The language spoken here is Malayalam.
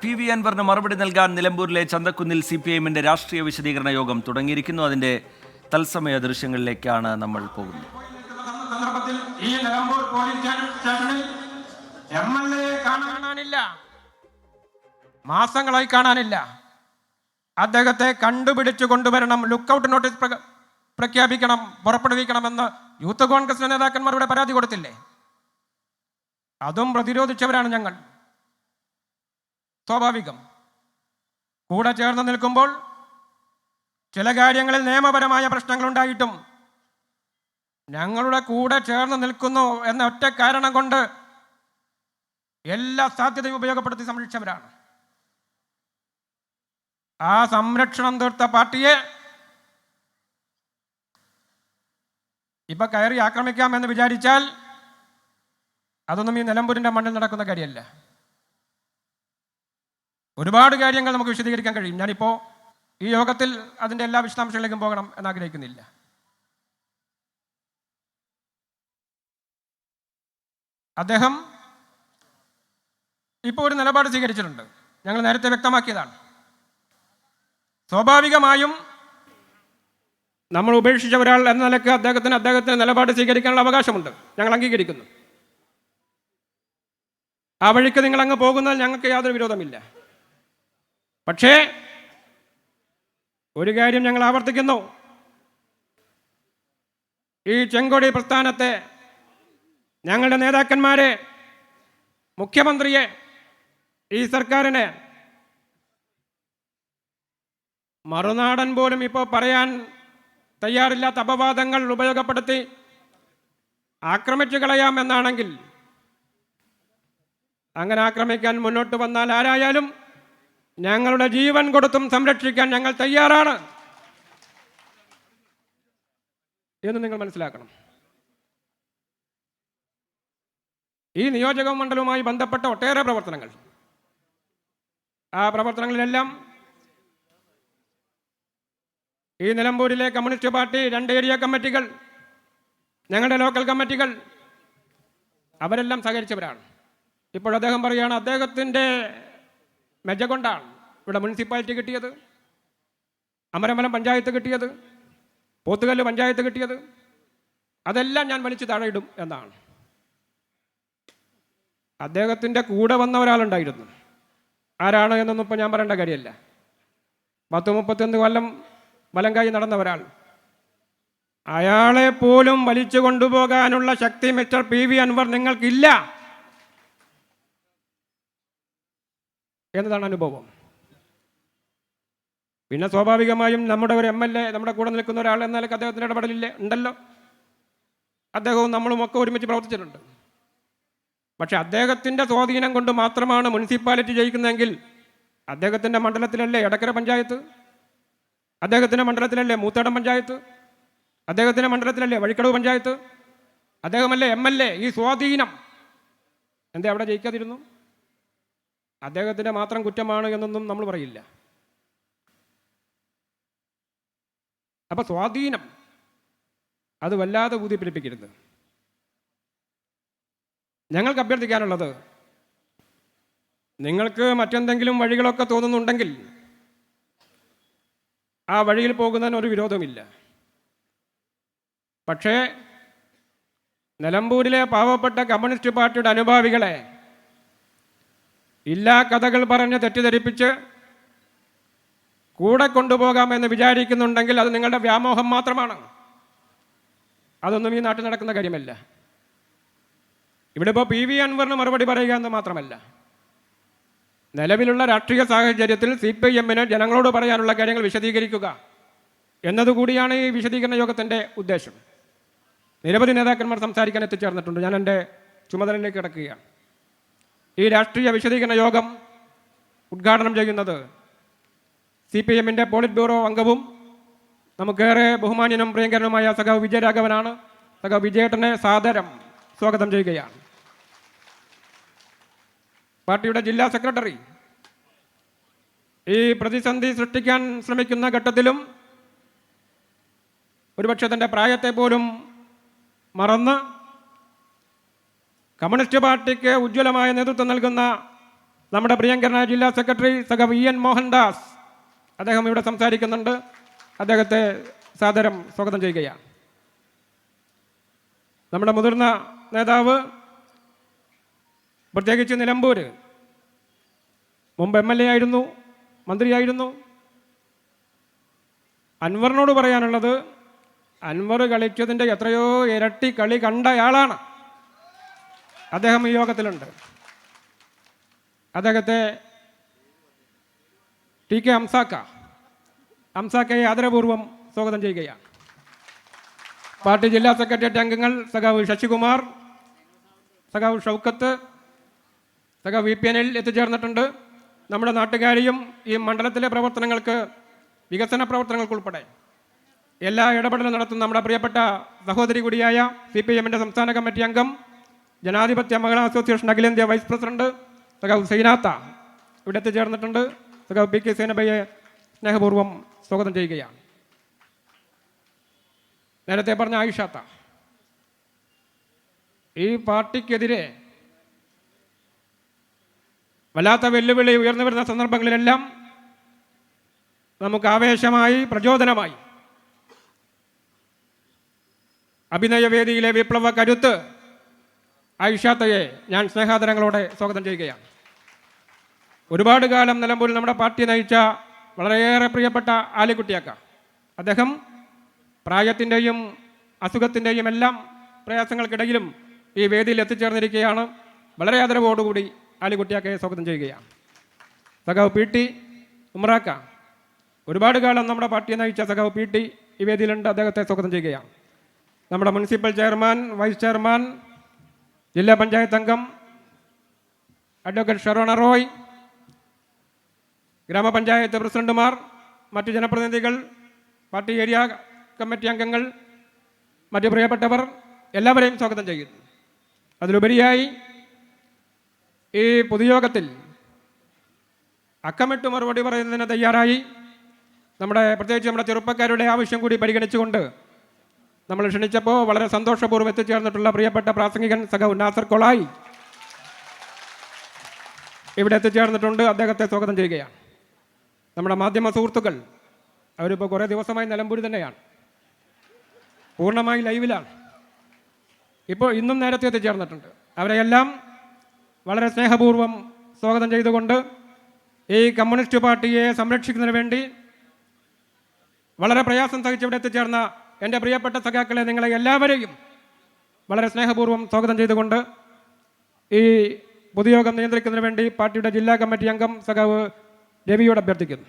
പി.വി. അൻവറിന് മറുപടി നൽകാൻ നിലമ്പൂരിലെ ചന്തക്കുന്നിൽ CPI-ന്റെ രാഷ്ട്രീയ വിശദീകരണ യോഗം തുടങ്ങിയിരിക്കുന്നു. അതിന്റെ തത്സമയ ദൃശ്യങ്ങളിലേക്കാണ് നമ്മൾ പോകുന്നത്. ഈ നിലമ്പൂർ പോലീസ് സ്റ്റേഷനിൽ MLA കാണാനില്ല, മാസങ്ങളായി കാണാനില്ല. അദ്ദേഹത്തെ കണ്ടുപിടിച്ചു കൊണ്ടുവരണം, ലുക്കൌട്ട് നോട്ടീസ് പ്രഖ്യാപിക്കണം, പുറപ്പെടുവിക്കണമെന്ന് യൂത്ത് കോൺഗ്രസ് നേതാക്കന്മാരുടെ പരാതി കൊടുത്തില്ലേ? അതും പ്രതിരോധിച്ചവരാണ് ഞങ്ങൾ. സ്വാഭാവികം. കൂടെ ചേർന്ന് നിൽക്കുമ്പോൾ ചില കാര്യങ്ങളിൽ നിയമപരമായ പ്രശ്നങ്ങളുണ്ടായിട്ടും ഞങ്ങളുടെ കൂടെ ചേർന്ന് നിൽക്കുന്നു എന്ന ഒറ്റ കാരണം കൊണ്ട് എല്ലാ സാധ്യതയും ഉപയോഗപ്പെടുത്തി സംരക്ഷിച്ചവരാണ്. ആ സംരക്ഷണം തീർത്ത പാർട്ടിയെ ഇപ്പൊ കയറി ആക്രമിക്കാമെന്ന് വിചാരിച്ചാൽ അതൊന്നും ഈ നിലമ്പൂരിന്റെ മണ്ണിൽ നടക്കുന്ന കാര്യമല്ല. ഒരുപാട് കാര്യങ്ങൾ നമുക്ക് വിശദീകരിക്കാൻ കഴിയും. ഞാനിപ്പോൾ ഈ യോഗത്തിൽ അതിൻ്റെ എല്ലാ വിശദാംശങ്ങളിലേക്കും പോകണം എന്നാഗ്രഹിക്കുന്നില്ല. അദ്ദേഹം ഇപ്പോൾ ഒരു നിലപാട് സ്വീകരിച്ചിട്ടുണ്ട്. ഞങ്ങൾ നേരത്തെ വ്യക്തമാക്കിയതാണ്. സ്വാഭാവികമായും നമ്മൾ ഉപേക്ഷിച്ച ഒരാൾ എന്ന നിലയ്ക്ക് അദ്ദേഹത്തിന് നിലപാട് സ്വീകരിക്കാനുള്ള അവകാശമുണ്ട്. ഞങ്ങൾ അംഗീകരിക്കുന്നു. ആ വഴിക്ക് നിങ്ങൾ അങ്ങ് പോകുന്നതിൽ ഞങ്ങൾക്ക് യാതൊരു വിരോധമില്ല. പക്ഷേ ഒരു കാര്യം ഞങ്ങൾ ആവർത്തിക്കുന്നു, ഈ ചെങ്കൊടി പ്രസ്ഥാനത്തെ, ഞങ്ങളുടെ നേതാക്കന്മാരെ, മുഖ്യമന്ത്രിയെ, ഈ സർക്കാരിനെ മറുനാടൻ പോലും ഇപ്പോൾ പറയാൻ തയ്യാറില്ലാത്ത അപവാദങ്ങൾ ഉപയോഗപ്പെടുത്തി ആക്രമിച്ചു കളയാമെന്നാണെങ്കിൽ, അങ്ങനെ ആക്രമിക്കാൻ മുന്നോട്ട് വന്നാൽ ആരായാലും ഞങ്ങളുടെ ജീവൻ കൊടുത്തും സംരക്ഷിക്കാൻ ഞങ്ങൾ തയ്യാറാണ് എന്ന് നിങ്ങൾ മനസ്സിലാക്കണം. ഈ നിയോജക മണ്ഡലവുമായി ബന്ധപ്പെട്ട ഒട്ടേറെ പ്രവർത്തനങ്ങൾ, ആ പ്രവർത്തനങ്ങളിലെല്ലാം ഈ നിലമ്പൂരിലെ കമ്മ്യൂണിസ്റ്റ് പാർട്ടി 2 ഏരിയ കമ്മിറ്റികൾ, ഞങ്ങളുടെ ലോക്കൽ കമ്മിറ്റികൾ, അവരെല്ലാം സഹകരിച്ചവരാണ്. ഇപ്പോൾ അദ്ദേഹം പറയുകയാണ് അദ്ദേഹത്തിൻ്റെ മെജ കൊണ്ടാണ് ഇവിടെ മുനിസിപ്പാലിറ്റി കിട്ടിയത്, അമരമലം പഞ്ചായത്ത് കിട്ടിയത്, പോത്തുകല്ല് പഞ്ചായത്ത് കിട്ടിയത്, അതെല്ലാം ഞാൻ വലിച്ചു താഴെയിടും എന്നാണ്. അദ്ദേഹത്തിൻ്റെ കൂടെ വന്ന ഒരാളുണ്ടായിരുന്നു. ആരാണ് എന്നൊന്നും ഇപ്പോൾ ഞാൻ പറയേണ്ട കാര്യമല്ല. 10-31 കൊല്ലം വലങ്കായി നടന്ന ഒരാൾ. അയാളെ പോലും വലിച്ചു കൊണ്ടുപോകാനുള്ള ശക്തി മിസ്റ്റർ പി.വി. അൻവർ നിങ്ങൾക്കില്ല എന്നതാണ് അനുഭവം. പിന്നെ സ്വാഭാവികമായും നമ്മുടെ ഒരു MLA, നമ്മുടെ കൂടെ നിൽക്കുന്ന ഒരാൾ എന്ന നിലയ്ക്ക് അദ്ദേഹത്തിൻ്റെ ഇടപെടലില്ലേ ഉണ്ടല്ലോ. അദ്ദേഹവും നമ്മളുമൊക്കെ ഒരുമിച്ച് പ്രവർത്തിച്ചിട്ടുണ്ട്. പക്ഷെ അദ്ദേഹത്തിൻ്റെ സ്വാധീനം കൊണ്ട് മാത്രമാണ് മുനിസിപ്പാലിറ്റി ജയിക്കുന്നതെങ്കിൽ അദ്ദേഹത്തിൻ്റെ മണ്ഡലത്തിലല്ലേ എടക്കര പഞ്ചായത്ത്, അദ്ദേഹത്തിൻ്റെ മണ്ഡലത്തിലല്ലേ മൂത്തേടം പഞ്ചായത്ത്, അദ്ദേഹത്തിൻ്റെ മണ്ഡലത്തിലല്ലേ വഴിക്കടവ് പഞ്ചായത്ത്, അദ്ദേഹമല്ലേ MLA. ഈ സ്വാധീനം എന്തേ അവിടെ ജയിക്കാതിരുന്നു? അദ്ദേഹത്തിൻ്റെ മാത്രം കുറ്റമാണ് എന്നൊന്നും നമ്മൾ പറയില്ല. അപ്പൊ സ്വാധീനം അത് വല്ലാതെ ഊതിപ്പിടിപ്പിക്കരുത്. ഞങ്ങൾക്ക് അഭ്യർത്ഥിക്കാനുള്ളത്, നിങ്ങൾക്ക് മറ്റെന്തെങ്കിലും വഴികളൊക്കെ തോന്നുന്നുണ്ടെങ്കിൽ ആ വഴിയിൽ പോകുന്നതിന് ഒരു വിരോധമില്ല. പക്ഷേ നിലമ്പൂരിലെ പാവപ്പെട്ട കമ്മ്യൂണിസ്റ്റ് പാർട്ടിയുടെ അനുഭാവികളെ ഇല്ലാ കഥകൾ പറഞ്ഞ് തെറ്റിദ്ധരിപ്പിച്ച് കൂടെ കൊണ്ടുപോകാമെന്ന് വിചാരിക്കുന്നുണ്ടെങ്കിൽ അത് നിങ്ങളുടെ വ്യാമോഹം മാത്രമാണ്. അതൊന്നും ഈ നാട്ടിൽ നടക്കുന്ന കാര്യമല്ല. ഇവിടെ ഇപ്പോൾ പി.വി. അൻവറിന് മറുപടി പറയുക എന്ന് മാത്രമല്ല, നിലവിലുള്ള രാഷ്ട്രീയ സാഹചര്യത്തിൽ CPI-ന് ജനങ്ങളോട് പറയാനുള്ള കാര്യങ്ങൾ വിശദീകരിക്കുക എന്നതുകൂടിയാണ് ഈ വിശദീകരണ യോഗത്തിൻ്റെ ഉദ്ദേശം. നിരവധി നേതാക്കന്മാർ സംസാരിക്കാൻ എത്തിച്ചേർന്നിട്ടുണ്ട്. ഞാൻ എൻ്റെ ചുമതലയിലേക്ക് കിടക്കുകയാണ്. ഈ രാഷ്ട്രീയ വിശദീകരണ യോഗം ഉദ്ഘാടനം ചെയ്യുന്നത് CPI-ന്റെ പോളിറ്റ് ബ്യൂറോ അംഗവും നമുക്കേറെ ബഹുമാന്യനും പ്രിയങ്കരനുമായ സഖാവ് വിജയരാഘവനാണ്. സഖാവ് വിജയേട്ടനെ സാദരം സ്വാഗതം ചെയ്യുകയാണ്. പാർട്ടിയുടെ ജില്ലാ സെക്രട്ടറി ഈ പ്രതിസന്ധി സൃഷ്ടിക്കാൻ ശ്രമിക്കുന്ന ഘട്ടത്തിലും ഒരുപക്ഷെ തൻ്റെ പ്രായത്തെ പോലും മറന്ന് കമ്മ്യൂണിസ്റ്റ് പാർട്ടിക്ക് ഉജ്ജ്വലമായ നേതൃത്വം നൽകുന്ന നമ്മുടെ പ്രിയങ്കരനായ ജില്ലാ സെക്രട്ടറി സഖാവ് EN മോഹൻദാസ്, അദ്ദേഹം ഇവിടെ സംസാരിക്കുന്നുണ്ട്. അദ്ദേഹത്തെ സാദരം സ്വാഗതം ചെയ്യുകയാണ്. നമ്മുടെ മുതിർന്ന നേതാവ്, പ്രത്യേകിച്ച് നിലമ്പൂർ, മുമ്പ് MLA ആയിരുന്നു, മന്ത്രിയായിരുന്നു. അൻവറിനോട് പറയാനുള്ളത്, അൻവർ കളിച്ചതിൻ്റെ എത്രയോ ഇരട്ടി കളി കണ്ടയാളാണ് അദ്ദേഹം. ഈ യോഗത്തിലുണ്ട്. അദ്ദേഹത്തെ TK ഹംസാക്കയെ ആദരപൂർവ്വം സ്വാഗതം ചെയ്യുകയാണ്. പാർട്ടി ജില്ലാ സെക്രട്ടേറിയറ്റ് അംഗങ്ങൾ സഖാവ് ശശികുമാർ, സഖാവ് ഷൗക്കത്ത്, സഖാവ് VP അനിൽ എത്തിച്ചേർന്നിട്ടുണ്ട്. നമ്മുടെ നാട്ടുകാരെയും ഈ മണ്ഡലത്തിലെ പ്രവർത്തനങ്ങൾക്ക്, വികസന പ്രവർത്തനങ്ങൾക്കുൾപ്പെടെ എല്ലാ ഇടപെടലും നടത്തുന്ന നമ്മുടെ പ്രിയപ്പെട്ട സഹോദരി കൂടിയായ CPIMൻ്റെ സംസ്ഥാന കമ്മിറ്റി അംഗം, ജനാധിപത്യ മഹിളാ അസോസിയേഷൻ അഖിലേന്ത്യാ വൈസ് പ്രസിഡന്റ് സഖാവ് സൈനാത്ത ഇവിടെ എത്തിച്ചേർന്നിട്ടുണ്ട്. സഖാവ് PK സേനബയെ സ്നേഹപൂർവ്വം സ്വാഗതം ചെയ്യുകയാണ്. നേരത്തെ പറഞ്ഞ ആയിഷാത്ത, ഈ പാർട്ടിക്കെതിരെ വല്ലാത്ത വെല്ലുവിളി ഉയർന്നു വരുന്ന സന്ദർഭങ്ങളിലെല്ലാം നമുക്ക് ആവേശമായി, പ്രചോദനമായി അഭിനയവേദിയിലെ വിപ്ലവ കരുത്ത് ആയിഷാത്തയെ ഞാൻ സ്നേഹാദരങ്ങളോടെ സ്വാഗതം ചെയ്യുകയാണ്. ഒരുപാട് കാലം നിലമ്പൂരിൽ നമ്മുടെ പാർട്ടി നയിച്ച വളരെയേറെ പ്രിയപ്പെട്ട ആലിക്കുട്ടിയാക്ക, അദ്ദേഹം പ്രായത്തിൻ്റെയും അസുഖത്തിൻ്റെയും എല്ലാം പ്രയാസങ്ങൾക്കിടയിലും ഈ വേദിയിൽ എത്തിച്ചേർന്നിരിക്കുകയാണ്. വളരെ ആദരവോടുകൂടി ആലിക്കുട്ടിയാക്കയെ സ്വാഗതം ചെയ്യുകയാണ്. സഖാവ് PT ഉമ്രാക്ക, ഒരുപാട് കാലം നമ്മുടെ പാർട്ടിയെ നയിച്ച സഖാവ് PT ഈ വേദിയിലുണ്ട്. അദ്ദേഹത്തെ സ്വാഗതം ചെയ്യുകയാണ്. നമ്മുടെ മുനിസിപ്പൽ ചെയർമാൻ, വൈസ് ചെയർമാൻ, ജില്ലാ പഞ്ചായത്ത് അംഗം അഡ്വക്കേറ്റ് ഷറോണ റോയ്, ഗ്രാമപഞ്ചായത്ത് പ്രസിഡന്റുമാർ, മറ്റ് ജനപ്രതിനിധികൾ, പാർട്ടി ഏരിയ കമ്മിറ്റി അംഗങ്ങൾ, മറ്റ് പ്രിയപ്പെട്ടവർ, എല്ലാവരെയും സ്വാഗതം ചെയ്യുന്നു. അതിലുപരിയായി ഈ പൊതുയോഗത്തിൽ അക്കമിട്ട് മറുപടി പറയുന്നതിന് തയ്യാറായി പ്രത്യേകിച്ച് നമ്മുടെ ചെറുപ്പക്കാരുടെ ആവശ്യം കൂടി പരിഗണിച്ചുകൊണ്ട് നമ്മൾ ക്ഷണിച്ചപ്പോൾ വളരെ സന്തോഷപൂർവ്വം എത്തിച്ചേർന്നിട്ടുള്ള പ്രിയപ്പെട്ട പ്രാസംഗികൻ സഖാവ് നാസർ കൊളായി ഇവിടെ എത്തിച്ചേർന്നിട്ടുണ്ട്. അദ്ദേഹത്തെ സ്വാഗതം ചെയ്യുകയാണ്. നമ്മുടെ മാധ്യമ സുഹൃത്തുക്കൾ, അവരിപ്പോൾ കുറേ ദിവസമായി നിലമ്പൂർ തന്നെയാണ്, പൂർണ്ണമായി ലൈവിലാണ്. ഇപ്പോൾ ഇന്നും നേരത്തെ എത്തിച്ചേർന്നിട്ടുണ്ട്. അവരെയെല്ലാം വളരെ സ്നേഹപൂർവ്വം സ്വാഗതം ചെയ്തുകൊണ്ട് ഈ കമ്മ്യൂണിസ്റ്റ് പാർട്ടിയെ സംരക്ഷിക്കുന്നതിന് വേണ്ടി വളരെ പ്രയാസം സഹിച്ച് ഇവിടെ എത്തിച്ചേർന്ന എൻ്റെ പ്രിയപ്പെട്ട സഖാക്കളെ, നിങ്ങളെ എല്ലാവരെയും വളരെ സ്നേഹപൂർവ്വം സ്വാഗതം ചെയ്തുകൊണ്ട് ഈ പൊതുയോഗം നിയന്ത്രിക്കുന്നതിന് വേണ്ടി പാർട്ടിയുടെ ജില്ലാ കമ്മിറ്റി അംഗം സഖാവ് രവിയോട് അഭ്യർത്ഥിക്കുന്നു.